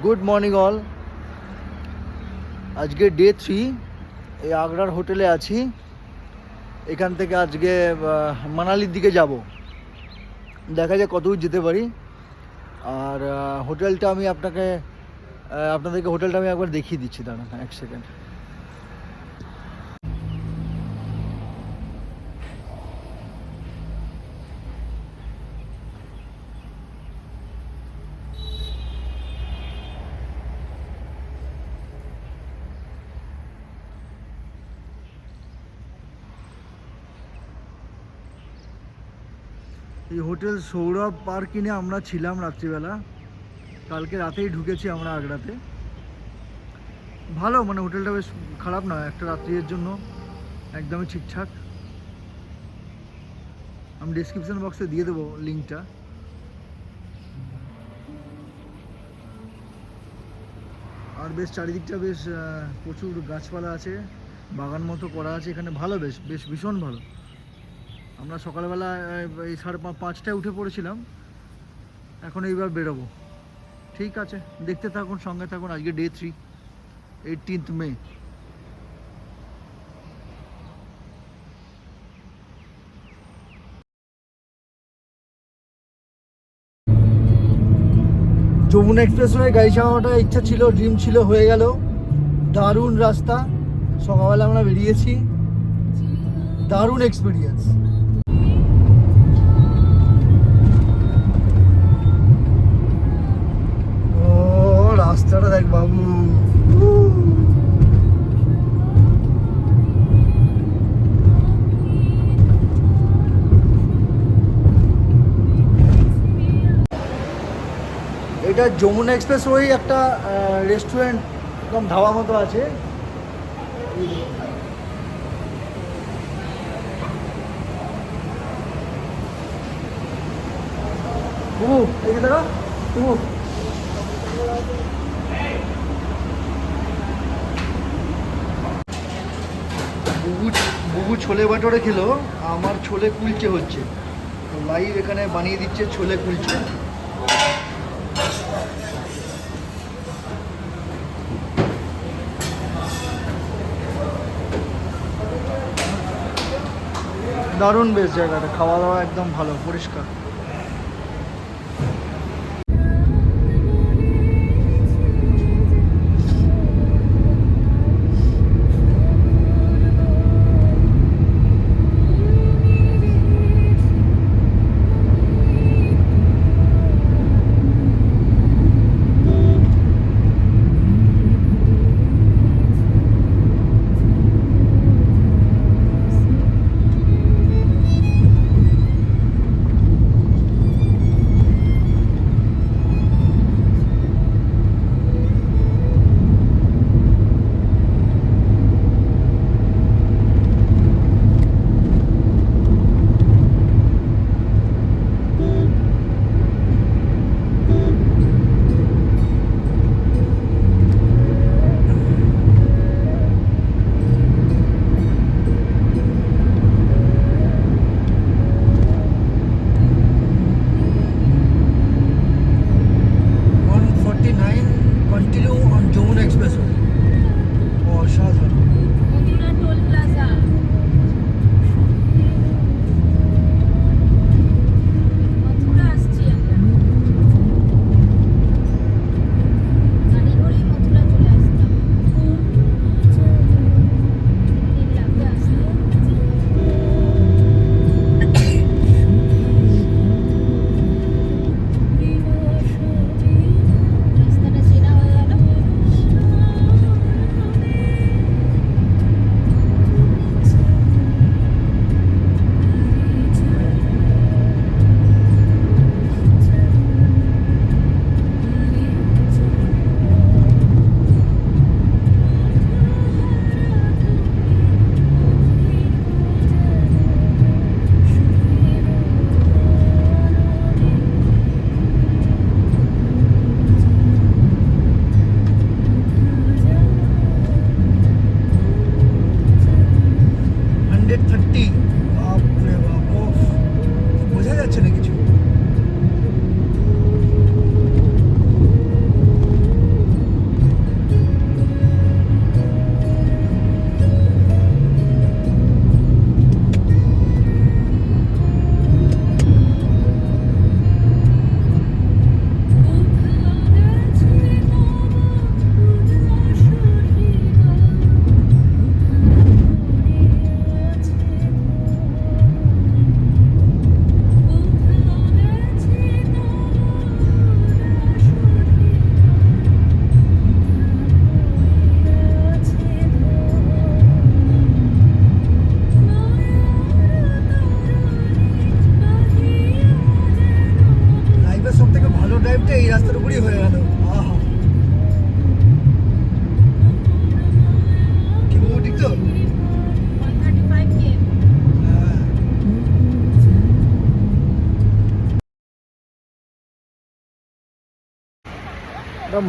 Good morning all. আজকে day 3, এই আগ্রার হোটেলে আছি। এখান থেকে আজকে মানালির দিকে যাব, দেখা যায় কতদূর যেতে পারি। আর হোটেলটা আমি আপনাদেরকে হোটেলটা আমি একবার দেখিয়ে দিচ্ছি, দাঁড়ান এক সেকেন্ড। এই হোটেল সৌরভ পার্ক কিনে আমরা ছিলাম রাত্রিবেলা, কালকে রাতেই ঢুকেছি আমরা আগ্রাতে। ভালো, মানে হোটেলটা বেশ খারাপ নয়, একটা রাত্রির জন্য একদমই ঠিকঠাক। আমি ডিসক্রিপশন বক্সে দিয়ে দেবো লিঙ্কটা। আর বেশ চারিদিকটা বেশ প্রচুর গাছপালা আছে, বাগান মতো করা আছে এখানে, ভালো, বেশ বেশ ভীষণ ভালো। আমরা সকালবেলা এই 5:30টায় উঠে পড়েছিলাম, এখন এইবার বেরোবো। ঠিক আছে, দেখতে থাকুন, সঙ্গে থাকুন। আজকে ডে 3, 18th মে। যমুনা এক্সপ্রেসওয়ে গাড়ি চালানোটা ইচ্ছা ছিল, ড্রিম ছিল, হয়ে গেল। দারুণ রাস্তা, সকালবেলা আমরা বেরিয়েছি, দারুণ এক্সপিরিয়েন্স। ও রাস্তাটা দেখ বাবু, এটা যমুনা এক্সপ্রেস ওই একটা রেস্টুরেন্ট একদম ধাবা মতো আছে। বুবু এদিকে দেখো, বুবু বুবু বুবু ছোলে ভাটোরে খেলো, আমার ছোলে কুলচে হচ্ছে, তো লাইভ এখানে বানিয়ে দিচ্ছে ছোলে কুলচে। দারুণ বেশ জায়গাটা, খাওয়া দাওয়া একদম ভালো, পরিষ্কার।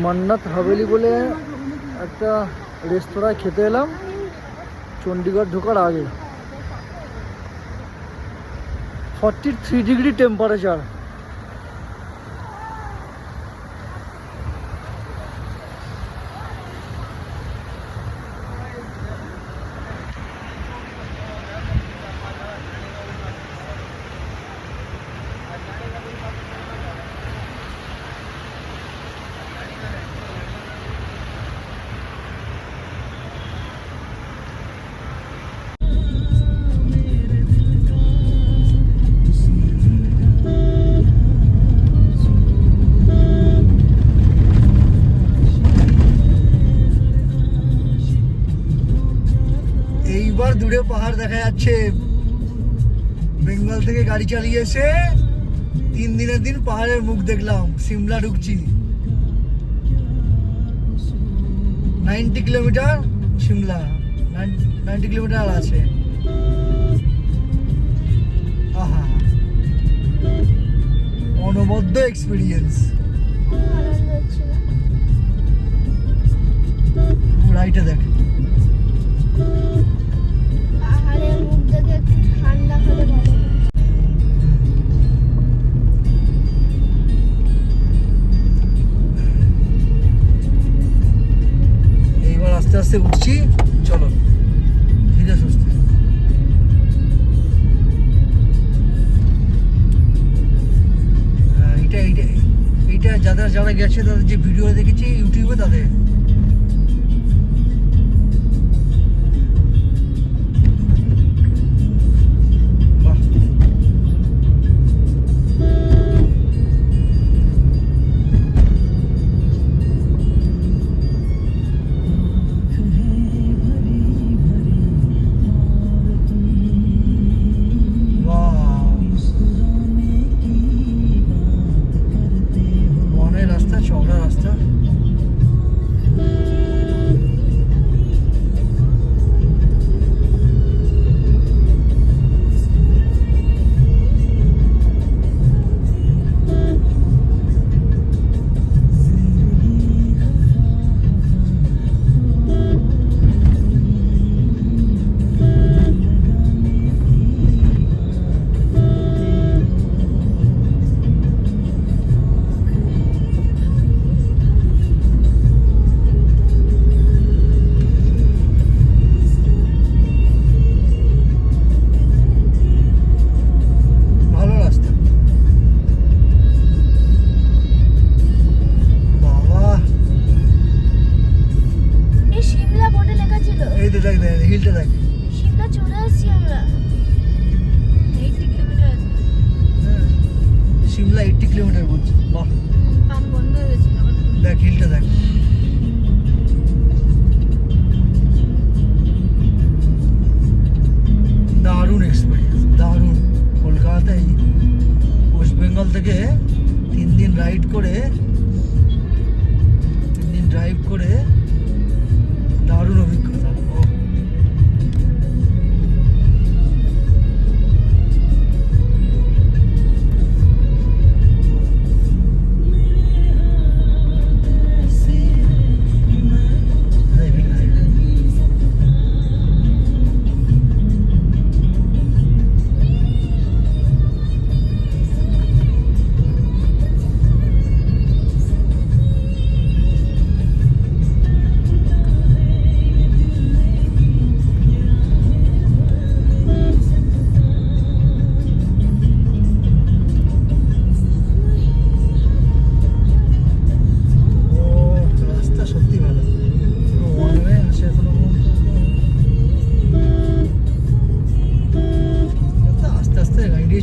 মান্নাত হাভেলি বলে একটা রেস্তোরাঁয় খেতে এলাম চণ্ডীগড় ঢোকার আগে। 43 ডিগ্রি টেম্পারেচার। এইবার দূরে পাহাড় দেখা যাচ্ছে। বেঙ্গল থেকে গাড়ি চালিয়ে এসে 3 দিনের দিন পাহাড়ের মুখ দেখলাম। সিমলা ঢুকছি। 90 কিলোমিটার সিমলা, 90 কিলোমিটার আছে। আহা, অনবদ্য এক্সপিরিয়েন্স। রাইটে দেখ, পাহাড়ের মুখ দেখে একটু ঠান্ডা হলে ভালো। এইবার আস্তে আস্তে উঠছি। চলো ধীরে সুস্থে। এইটা যারা গেছে তাদের যে ভিডিও দেখেছি ইউটিউবে তাদের। রাস্তা চওড়া রাস্তা। হিলটা দেখ। সিমলা চলে আসছি আমরা। 80 কিলোমিটার আছে। সিমলা 80 কিলোমিটার বলছি। বাহ, কান বন্ধ হয়ে গেছে। দেখ হিলটা দেখ। দারুণ এক্সপিরিয়েন্স, দারুণ। কলকাতায় ওয়েস্ট বেঙ্গল থেকে 3 দিন রাইড করে, 3 দিন ড্রাইভ করে দারুণ অভিজ্ঞতা।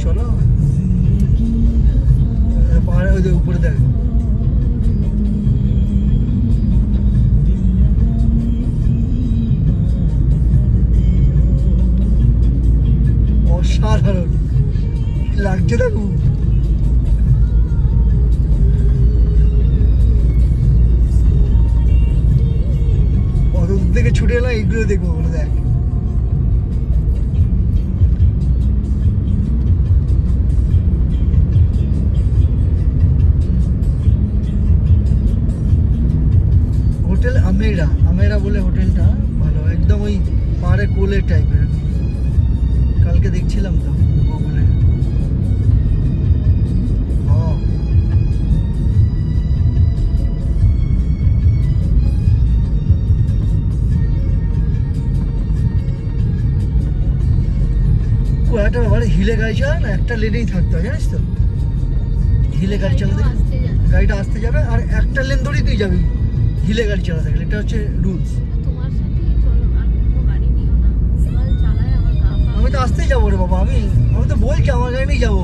চলো পাহাড়ে ওই উপরে দেখ। অসাধারণ লাগছে দেখো। অত দূর থেকে ছুটে এলাম এইগুলো দেখবো বলে। দেখ আমেরা বলে হোটেলটা ভালো, একদম ওই পাহাড়ে কোলের টাইপের। কালকে দেখছিলাম তো গুগলে। একটা ব্যাপারে হিলে গাড়ি চালা না, একটা লেনেই থাকতে হয় জানিস তো। হিলে গাড়ি চালাতে আসতে যাচ্ছে। গাড়িটা আসতে যাবে আর একটা লেন ধরেই তুই যাবি হিলে গাড়ি চালাতে গেলে, এটা হচ্ছে রুলস। তোমার সাথেই চলো, আর কোনো গাড়ি নিও না। এবার চালায় আমার গা পা আমি তো আসতেই যাবো রে বাবা, আমি তো বলছি আমার গাড়ি নিয়ে যাবো,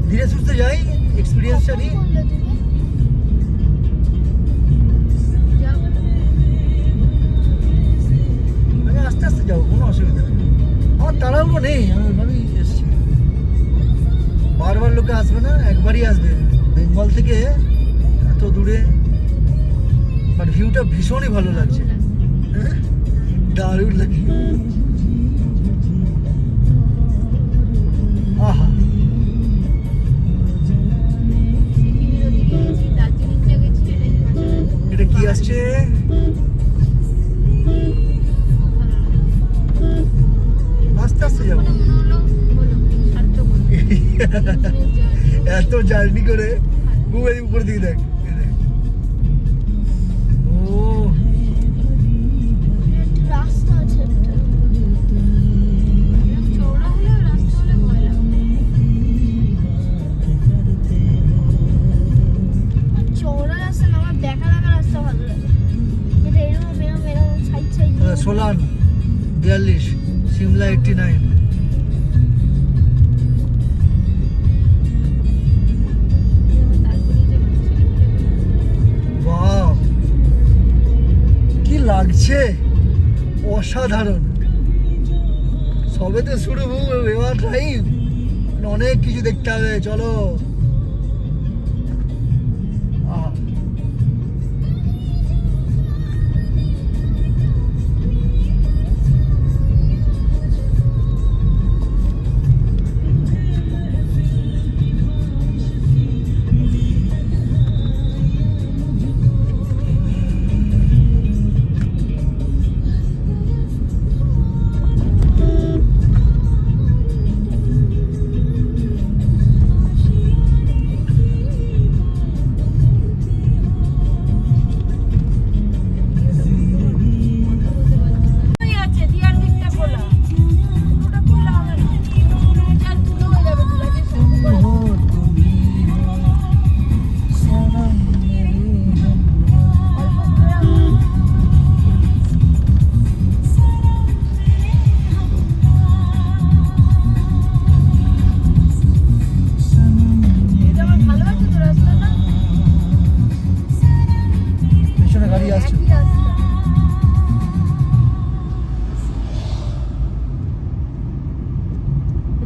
ধীরে সুস্থে যাই, এক্সপিরিয়েন্সটা নিই। কখন বললে তুমি? যাও। আমি আস্তে আস্তে যাবো, কোনো অসুবিধা নেই, আমার তাড়াহুড়ো নেই, আমি ওইভাবেই এসছি। বারবার লোকে আসবে না, একবারই আসবে বেঙ্গল থেকে এত দূরে। বাট ভিউটা ভীষণই ভালো লাগছে, হ্যাঁ দারুণ লাগে। আহা সিকিমের ওদিকে গেছি, দার্জিলিংটা গেছি, এটা হিমাচলে। এটা কি আসছে? খুব ভালো লাগে। আস্তে আস্তে যাবো। মনে হলো হলো সার্থক হলো। এত জার্নি করে গুগল উপর দিকে দেখ, এই দেখ। ও রাস্তা আছে একটা। চওড়া হলেও রাস্তা হলে ভয় লাগবে। চওড়া রাস্তা না, আমার দেখা রাস্তা ভালো লাগে। এটা এরকম সাইড সাইড সোলান 42, সিমলা 89। বাহ কি লাগছে, অসাধারণ। সবে তো শুরু, এবার ড্রাইভ, অনেক কিছু দেখতে হবে, চলো। আহা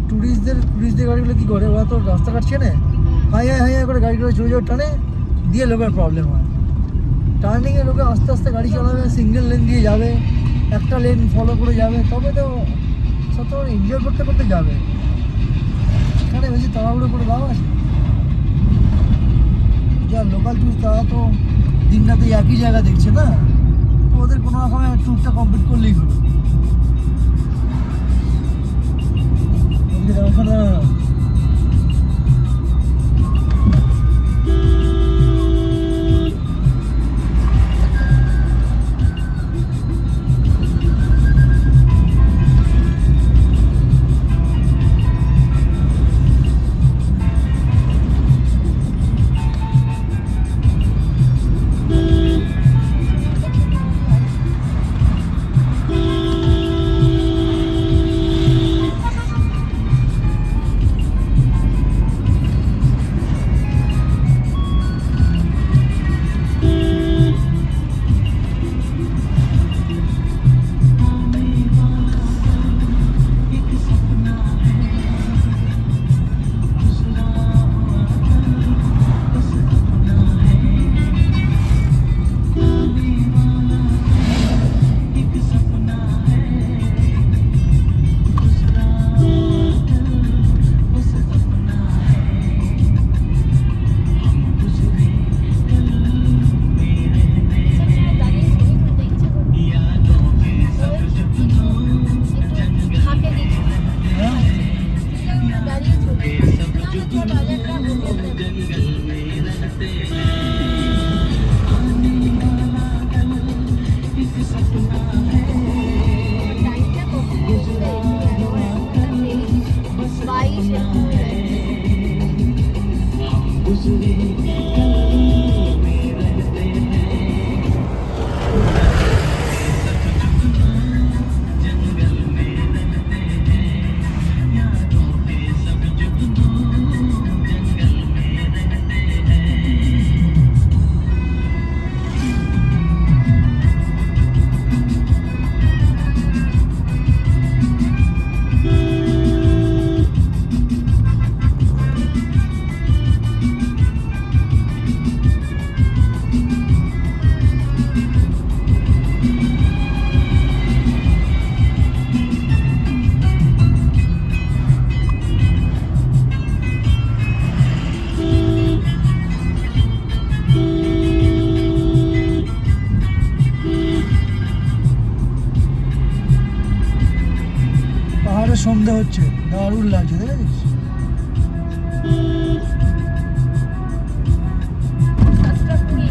টুরিস্টদের গাড়িগুলো কি করে, ওরা তো রাস্তাঘাট চেনে, হাই করে গাড়িগুলো জোরে জোরে টানে, দিয়ে লোকের প্রবলেম হয়। টার্নিংয়ে লোকে আস্তে আস্তে গাড়ি চালাবে, সিঙ্গেল লেন দিয়ে যাবে, একটা লেন ফলো করে যাবে, তবে তো সত এনজয় করতে করতে যাবে। এখানে বেশি তাড়াহুড়ো করে লাভ আছে? যা লোকাল টুরিস্ট তারা তো দিন রাতে একই জায়গা দেখছে না, তো ওদের কোনো রকমের ট্যুরটা কমপ্লিট করলেই হলো। টাইমটা কখন বলতে 22 এখন হয়ে গেছে। পাহাড়ে সন্ধে হচ্ছে, দারুণ লাগছে, দেখেছিস? সাতটা কুড়ি।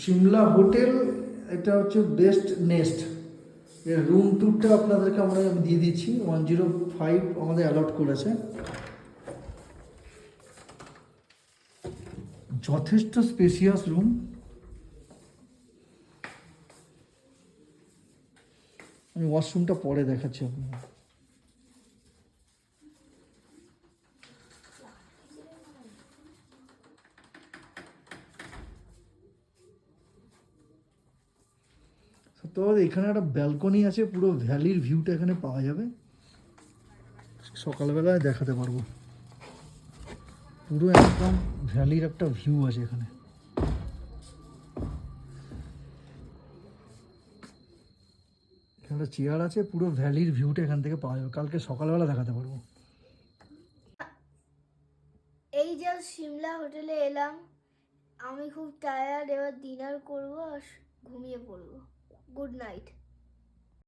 সিমলা হোটেল, এটা হচ্ছে বেস্ট নেস্ট। এর রুম ট্যুরটা আপনাদেরকে আমরা দিয়ে দিচ্ছি। 105 আমাদের অ্যালট করেছে। যথেষ্ট স্পেসিয়াস রুম। আমি ওয়াশরুমটা পরে দেখাচ্ছি আপনাকে। তো এখানে একটা ব্যালকনি আছে, পুরো ভ্যালির ভিউটা এখানে পাওয়া যাবে। সকালবেলায় দেখাতে পারবো। পুরো একদম ভ্যালির একটা ভিউ আছে এখানে। এখানে একটা চেয়ার আছে, পুরো ভ্যালির ভিউটা এখান থেকে পাওয়া যাবে। কালকে সকালবেলা দেখাতে পারবো। এই যে সিমলা হোটেলে এলাম, আমি খুব টায়ার্ড, এবার ডিনার করবো আর ঘুমিয়ে পড়বো। Good night.